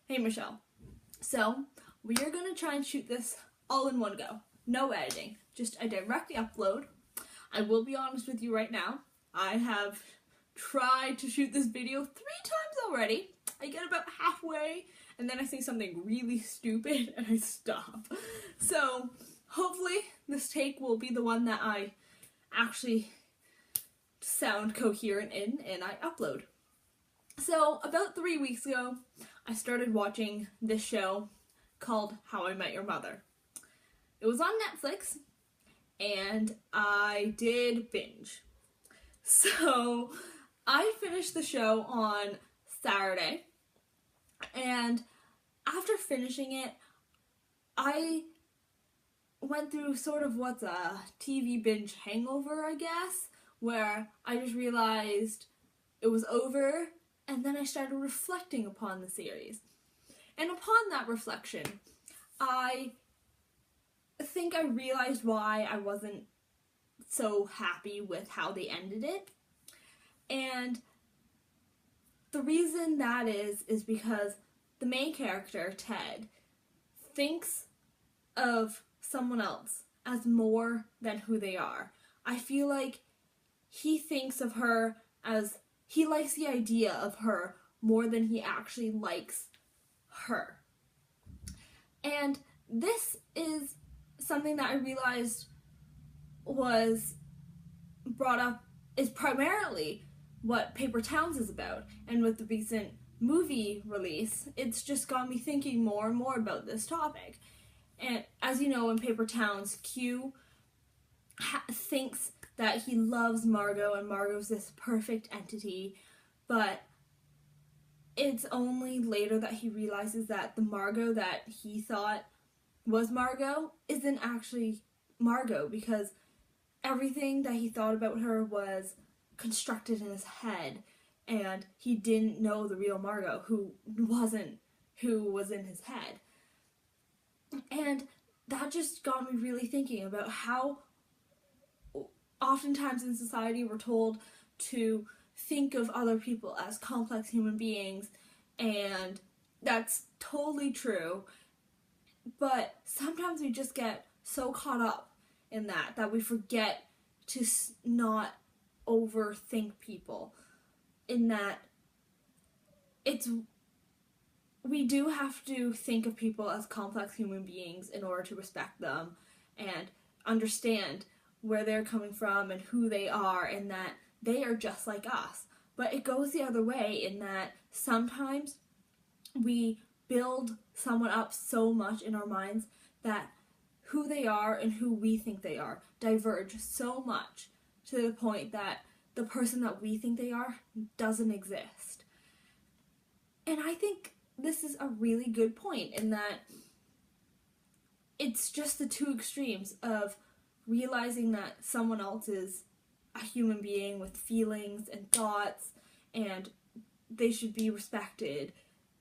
Hey Michelle. So, we are going to try and shoot this all in one go. No editing, just a direct upload. I will be honest with you right now. I have tried to shoot this video 3 times already. I get about halfway and then I say something really stupid and I stop. So, hopefully this take will be the one that I actually sound coherent in and I upload. So, about 3 weeks ago, I started watching this show called How I Met Your Mother. It was on Netflix, and I did binge. So, I finished the show on Saturday, and after finishing it, I went through sort of what's a TV binge hangover, I guess, where I just realized it was over, and then I started reflecting upon the series. And upon that reflection, I think I realized why I wasn't so happy with how they ended it. And the reason that is because the main character, Ted, thinks of someone else as more than who they are. I feel like he thinks of her as, he likes the idea of her more than he actually likes her. And this is something that I realized was brought up, is primarily what Paper Towns is about. And with the recent movie release, it's just got me thinking more and more about this topic. And as you know, in Paper Towns, Q thinks that he loves Margot and Margot's this perfect entity, but it's only later that he realizes that the Margot that he thought was Margot isn't actually Margot, because everything that he thought about her was constructed in his head, and he didn't know the real Margot, who was in his head. And that just got me really thinking about how oftentimes in society we're told to think of other people as complex human beings, and that's totally true, but sometimes we just get so caught up in that we forget to not overthink people, in that we do have to think of people as complex human beings in order to respect them and understand where they're coming from and who they are, and that they are just like us. But it goes the other way, in that sometimes we build someone up so much in our minds that who they are and who we think they are diverge so much to the point that the person that we think they are doesn't exist. And I think this is a really good point, in that it's just the two extremes of realizing that someone else is a human being with feelings and thoughts and they should be respected,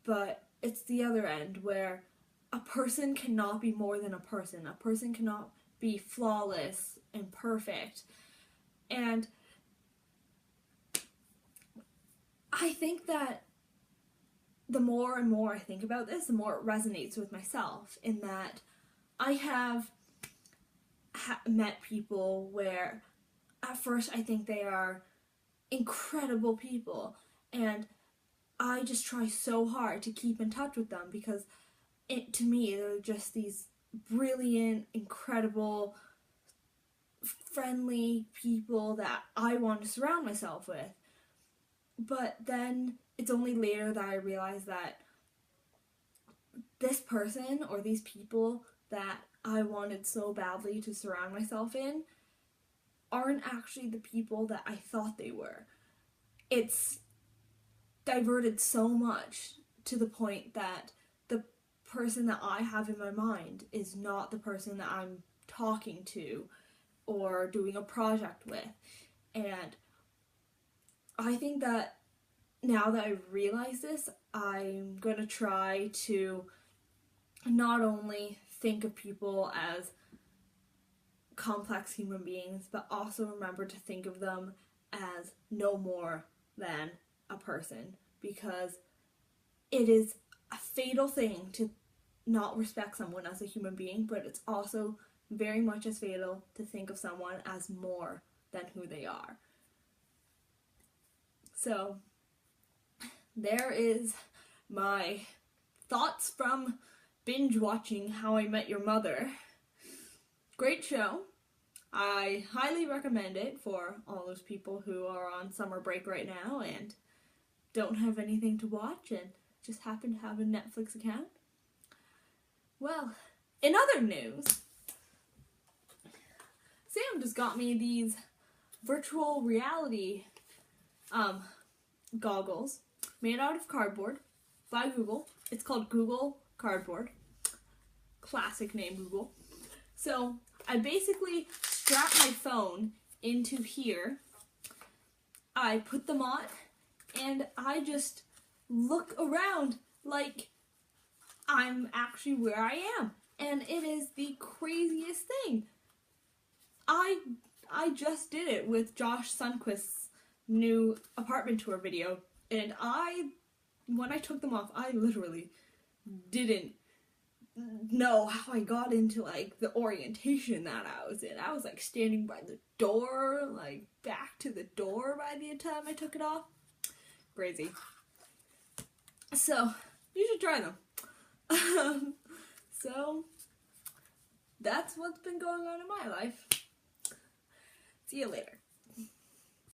but it's the other end where a person cannot be more than a person. A person cannot be flawless and perfect. And I think that the more and more I think about this, the more it resonates with myself, in that I have met people where at first I think they are incredible people, and I just try so hard to keep in touch with them, because to me they're just these brilliant, incredible, friendly people that I want to surround myself with. But then it's only later that I realize that this person or these people that I wanted so badly to surround myself in aren't actually the people that I thought they were. It's diverted so much to the point that the person that I have in my mind is not the person that I'm talking to or doing a project with. And I think that now that I've realized this, I'm going to try to not only think of people as complex human beings, but also remember to think of them as no more than a person, because it is a fatal thing to not respect someone as a human being, but it's also very much as fatal to think of someone as more than who they are. So, there is my thoughts from binge watching How I Met Your Mother. Great show. I highly recommend it for all those people who are on summer break right now and don't have anything to watch and just happen to have a Netflix account. Well, in other news, Sam just got me these virtual reality goggles made out of cardboard by Google. It's called Google Cardboard. Classic name, Google. So I basically strap my phone into here. I put them on and I just look around like I'm actually where I am. And it is the craziest thing. I just did it with Josh Sundquist's new apartment tour video, and when I took them off, I literally didn't know how I got into like the orientation that I was in. I was like standing by the door, like back to the door by the time I took it off. Crazy. So, you should try them. So, that's what's been going on in my life. See you later.